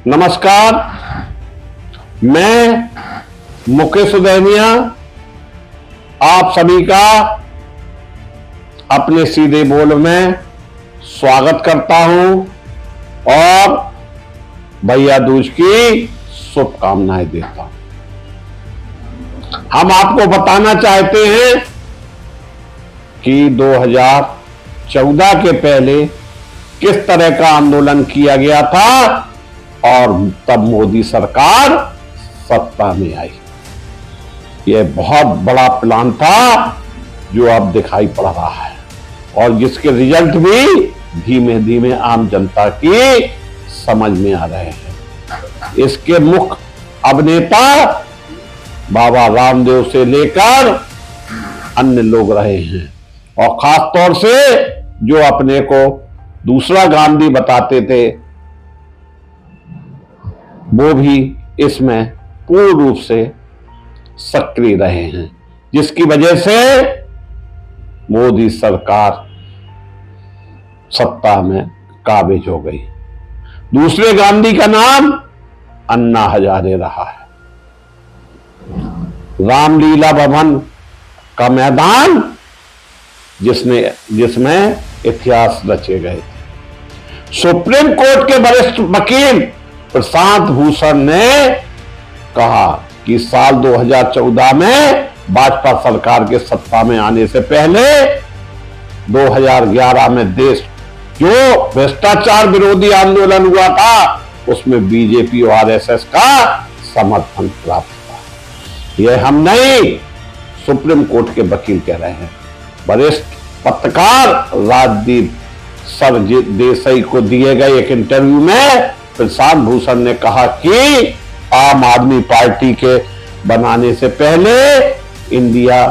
नमस्कार, मैं मुकेश उदैनिया आप सभी का अपने सीधे बोल में स्वागत करता हूं और भैया दूज की शुभकामनाएं देता हूं। हम आपको बताना चाहते हैं कि 2014 के पहले किस तरह का आंदोलन किया गया था और तब मोदी सरकार सत्ता में आई। यह बहुत बड़ा प्लान था जो अब दिखाई पड़ रहा है और जिसके रिजल्ट भी धीमे धीमे आम जनता की समझ में आ रहे हैं। इसके मुख्य अभिनेता बाबा रामदेव से लेकर अन्य लोग रहे हैं और खास तौर से जो अपने को दूसरा गांधी बताते थे वो भी इसमें पूर्ण रूप से सक्रिय रहे हैं, जिसकी वजह से मोदी सरकार सत्ता में काबिज हो गई। दूसरे गांधी का नाम अन्ना हजारे रहा है। रामलीला भवन का मैदान जिसमें इतिहास रचे गए थे। सुप्रीम कोर्ट के वरिष्ठ वकील प्रशांत भूषण ने कहा कि साल 2014 में भाजपा सरकार के सत्ता में आने से पहले 2011 में देश जो भ्रष्टाचार विरोधी आंदोलन हुआ था उसमें बीजेपी और आरएसएस का समर्थन प्राप्त था। यह हम नहीं, सुप्रीम कोर्ट के वकील कह रहे हैं। वरिष्ठ पत्रकार राजदीप सरदेसाई को दिए गए एक इंटरव्यू में प्रशांत भूषण ने कहा कि आम आदमी पार्टी के बनाने से पहले इंडिया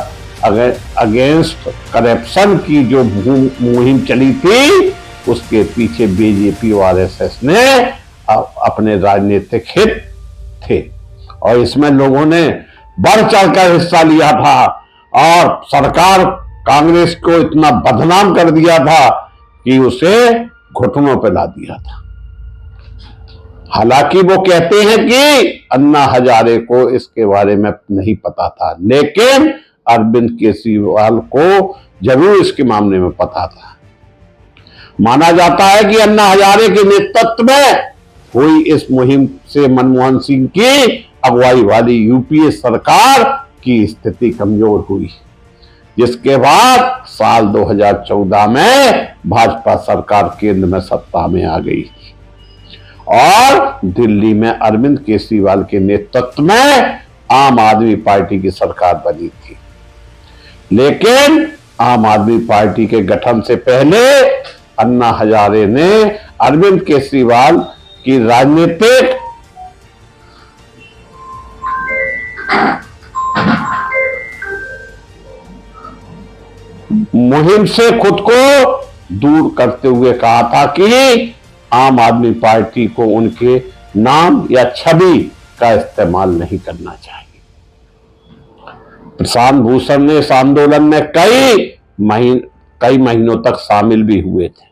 अगेंस्ट करप्शन की जो मुहिम चली थी उसके पीछे बीजेपी और आरएसएस ने अपने राजनीतिक हित थे और इसमें लोगों ने बढ़ चढ़कर हिस्सा लिया था और सरकार कांग्रेस को इतना बदनाम कर दिया था कि उसे घुटनों पर ला दिया था। हालांकि वो कहते हैं कि अन्ना हजारे को इसके बारे में नहीं पता था, लेकिन अरविंद केजरीवाल को जरूर इसके मामले में पता था। माना जाता है कि अन्ना हजारे के नेतृत्व में हुई इस मुहिम से मनमोहन सिंह की अगुवाई वाली यूपीए सरकार की स्थिति कमजोर हुई, जिसके बाद साल 2014 में भाजपा सरकार केंद्र में सत्ता में आ गई और दिल्ली में अरविंद केजरीवाल के नेतृत्व में आम आदमी पार्टी की सरकार बनी थी। लेकिन आम आदमी पार्टी के गठन से पहले अन्ना हजारे ने अरविंद केजरीवाल की राजनीतिक मुहिम से खुद को दूर करते हुए कहा था कि आम आदमी पार्टी को उनके नाम या छवि का इस्तेमाल नहीं करना चाहिए। प्रशांत भूषण ने इस आंदोलन में कई महीनों तक शामिल भी हुए थे।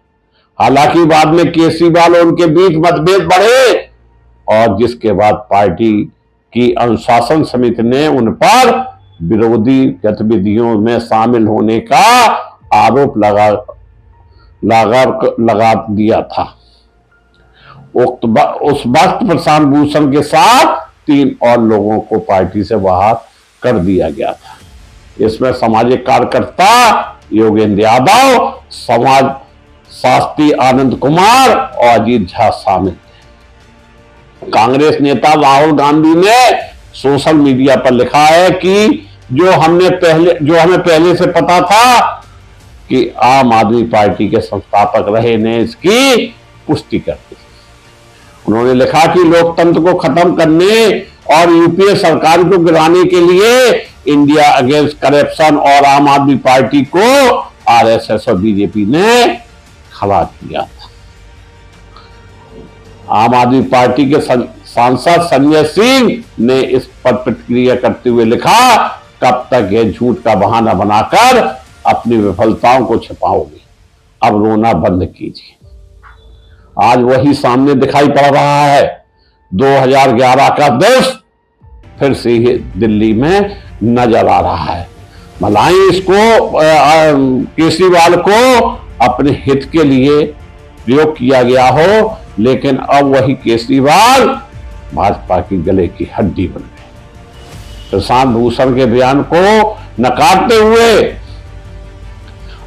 हालांकि बाद में केजरीवाल और उनके बीच मतभेद बढ़े और जिसके बाद पार्टी की अनुशासन समिति ने उन पर विरोधी गतिविधियों में शामिल होने का आरोप लगा दिया था। उस वक्त प्रशांत भूषण के साथ 3 और लोगों को पार्टी से बाहर कर दिया गया था। इसमें सामाजिक कार्यकर्ता योगेंद्र यादव, समाज शास्त्री आनंद कुमार और अजीत झा शामिल थे। कांग्रेस नेता राहुल गांधी ने सोशल मीडिया पर लिखा है कि जो हमें पहले से पता था कि आम आदमी पार्टी के संस्थापक रहे ने इसकी पुष्टि कर दी। उन्होंने लिखा कि लोकतंत्र को खत्म करने और यूपीए सरकार को गिराने के लिए इंडिया अगेंस्ट करप्शन और आम आदमी पार्टी को आरएसएस और बीजेपी ने खड़ा किया था। आम आदमी पार्टी के सांसद संजय सिंह ने इस पर प्रतिक्रिया करते हुए लिखा, कब तक यह झूठ का बहाना बनाकर अपनी विफलताओं को छिपाओगे, अब रोना बंद कीजिए। आज वही सामने दिखाई पड़ रहा है। 2011 का दृश्य फिर से ही दिल्ली में नजर आ रहा है। भलाई इसको केजरीवाल को अपने हित के लिए प्रयोग किया गया हो, लेकिन अब वही केजरीवाल भाजपा की गले की हड्डी बन गए। प्रशांत भूषण के बयान को नकारते हुए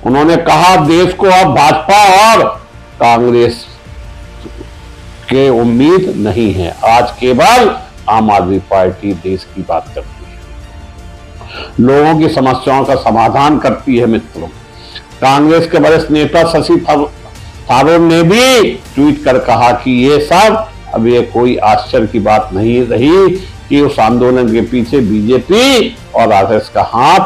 उन्होंने कहा, देश को अब भाजपा और कांग्रेस के उम्मीद नहीं है, आज केवल आम आदमी पार्टी देश की बात करती है, लोगों की समस्याओं का समाधान करती है। मित्रों, कांग्रेस के वरिष्ठ नेता शशि थरूर ने भी ट्वीट कर कहा कि ये सब अब ये कोई आश्चर्य की बात नहीं रही कि उस आंदोलन के पीछे बीजेपी और आरएसएस का हाथ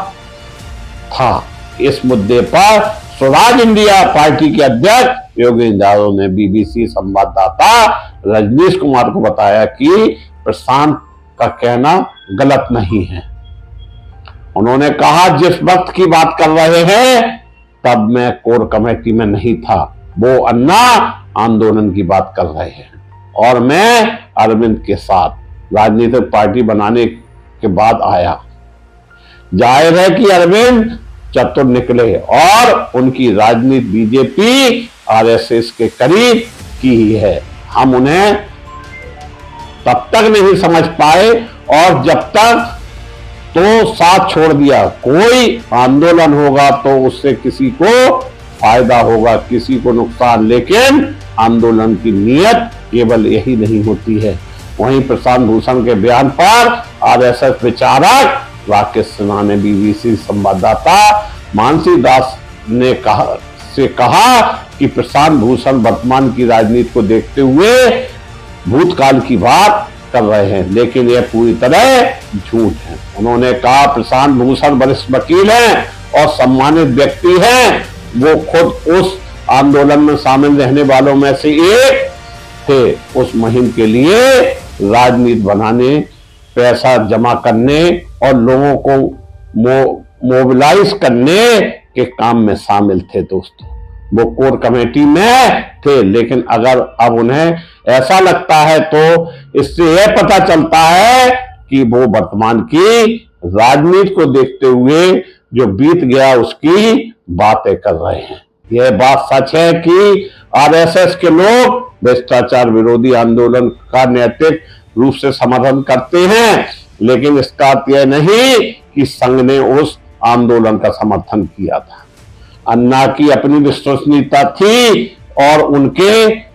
था। इस मुद्दे पर स्वराज इंडिया पार्टी के अध्यक्ष योगेंद्र यादव ने बीबीसी संवाददाता रजनीश कुमार को बताया कि प्रशांत का कहना गलत नहीं है। उन्होंने कहा, जिस वक्त की बात कर रहे हैं तब मैं कोर कमेटी में नहीं था, वो अन्ना आंदोलन की बात कर रहे हैं और मैं अरविंद के साथ राजनीतिक पार्टी बनाने के बाद आया। जाहिर है कि अरविंद चतुर निकले और उनकी राजनीति बीजेपी आरएसएस के करीब की ही है। हम उन्हें तब तक नहीं समझ पाए और जब तक तो साथ छोड़ दिया। कोई आंदोलन होगा तो उससे किसी को फायदा होगा, किसी को नुकसान, लेकिन आंदोलन की नीयत केवल यही नहीं होती है। वहीं प्रशांत भूषण के बयान पर आरएसएस विचारक राकेश सिन्हा ने बीबीसी संवाददाता मानसी दास ने कहा कि प्रशांत भूषण वर्तमान की राजनीति को देखते हुए भूतकाल की बात कर रहे हैं, लेकिन यह पूरी तरह झूठ है। उन्होंने कहा, प्रशांत भूषण वरिष्ठ वकील हैं और सम्मानित व्यक्ति हैं। वो खुद उस आंदोलन में शामिल रहने वालों में से एक थे। उस मुहिम के लिए राजनीति बनाने, पैसा जमा करने और लोगों को मोबिलाइज करने के काम में शामिल थे। दोस्तों, वो कोर कमेटी में थे, लेकिन अगर अब उन्हें ऐसा लगता है तो इससे यह पता चलता है कि वो वर्तमान की राजनीति को देखते हुए जो बीत गया उसकी बातें कर रहे हैं। यह बात सच है कि आरएसएस के लोग भ्रष्टाचार विरोधी आंदोलन का नैतिक रूप से समर्थन करते हैं, लेकिन इसका अर्थ यह नहीं कि संघ ने उस आंदोलन का समर्थन किया था। अन्ना की अपनी विश्वसनीयता थी और उनसे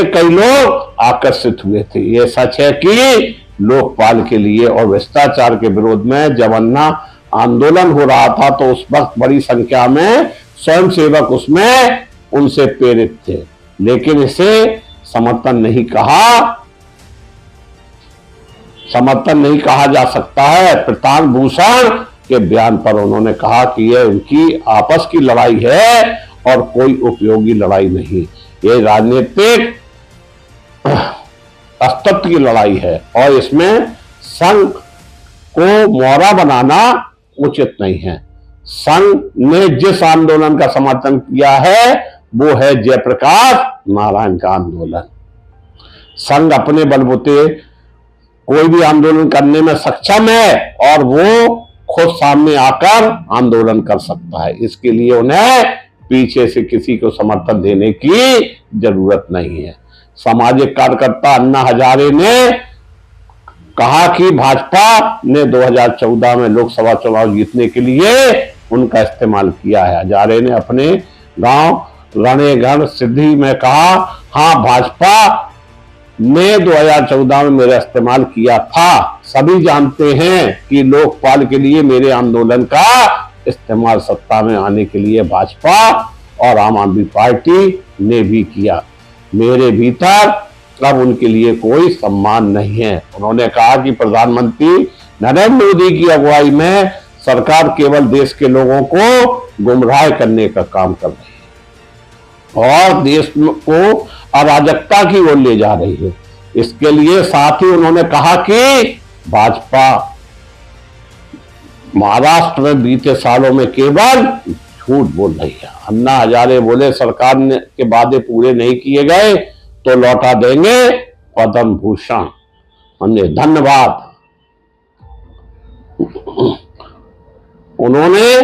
कई लोग आकर्षित हुए थे। यह सच है कि लोकपाल के लिए और भ्रष्टाचार के विरोध में जब अन्ना आंदोलन हो रहा था तो उस वक्त बड़ी संख्या में स्वयंसेवक उसमें उनसे प्रेरित थे, लेकिन इसे समर्थन नहीं कहा जा सकता है। प्रशांत भूषण के बयान पर उन्होंने कहा कि यह उनकी आपस की लड़ाई है और कोई उपयोगी लड़ाई नहीं। यह राजनीतिक अस्तित्व की लड़ाई है और इसमें संघ को मोहरा बनाना उचित नहीं है। संघ ने जिस आंदोलन का समर्थन किया है वो है जयप्रकाश नारायण का आंदोलन। संघ अपने बलबूते कोई भी आंदोलन करने में सक्षम है और वो खुद सामने आकर आंदोलन कर सकता है। इसके लिए उन्हें पीछे से किसी को समर्थन देने की जरूरत नहीं है। सामाजिक कार्यकर्ता अन्ना हजारे ने कहा कि भाजपा ने 2014 में लोकसभा चुनाव जीतने के लिए उनका इस्तेमाल किया है। हजारे ने अपने गांव रणेगढ़ सिद्धि में कहा, हाँ, भाजपा ने 2014 में मेरा इस्तेमाल किया था। सभी जानते हैं कि लोकपाल के लिए मेरे आंदोलन का इस्तेमाल सत्ता में आने के लिए भाजपा और आम आदमी पार्टी ने भी किया। मेरे भीतर अब उनके लिए कोई सम्मान नहीं है। उन्होंने कहा कि प्रधानमंत्री नरेंद्र मोदी की अगुवाई में सरकार केवल देश के लोगों को गुमराह करने का काम कर रही है और देश को अराजकता की ओर ले जा रही है। इसके लिए साथ ही उन्होंने कहा कि भाजपा महाराष्ट्र में बीते सालों में केवल झूठ बोल रही है। अन्ना हजारे बोले, सरकार के वादे पूरे नहीं किए गए तो लौटा देंगे पद्म भूषण। हमने धन्यवाद। उन्होंने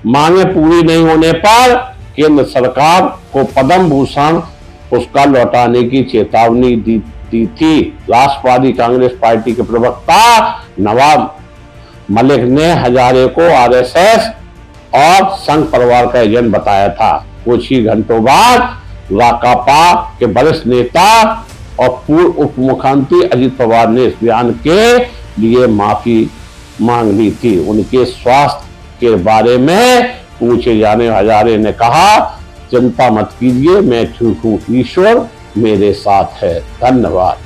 मांगे पूरी नहीं होने पर केंद्र सरकार को पद्म भूषण पुरस्कार लौटाने की चेतावनी दी थी। राष्ट्रवादी कांग्रेस पार्टी के प्रवक्ता नवाब मलिक ने हजारे को आरएसएस और संघ परिवार का एजेंट बताया था। कुछ ही घंटों बाद राकापा के वरिष्ठ नेता और पूर्व उप मुख्यमंत्री अजित पवार ने इस बयान के लिए माफी मांग ली थी। उनके स्वास्थ्य के बारे में पूछे जाने हजारे ने कहा, चिंता मत कीजिए, मैं ठीक हूं, ईश्वर मेरे साथ है। धन्यवाद।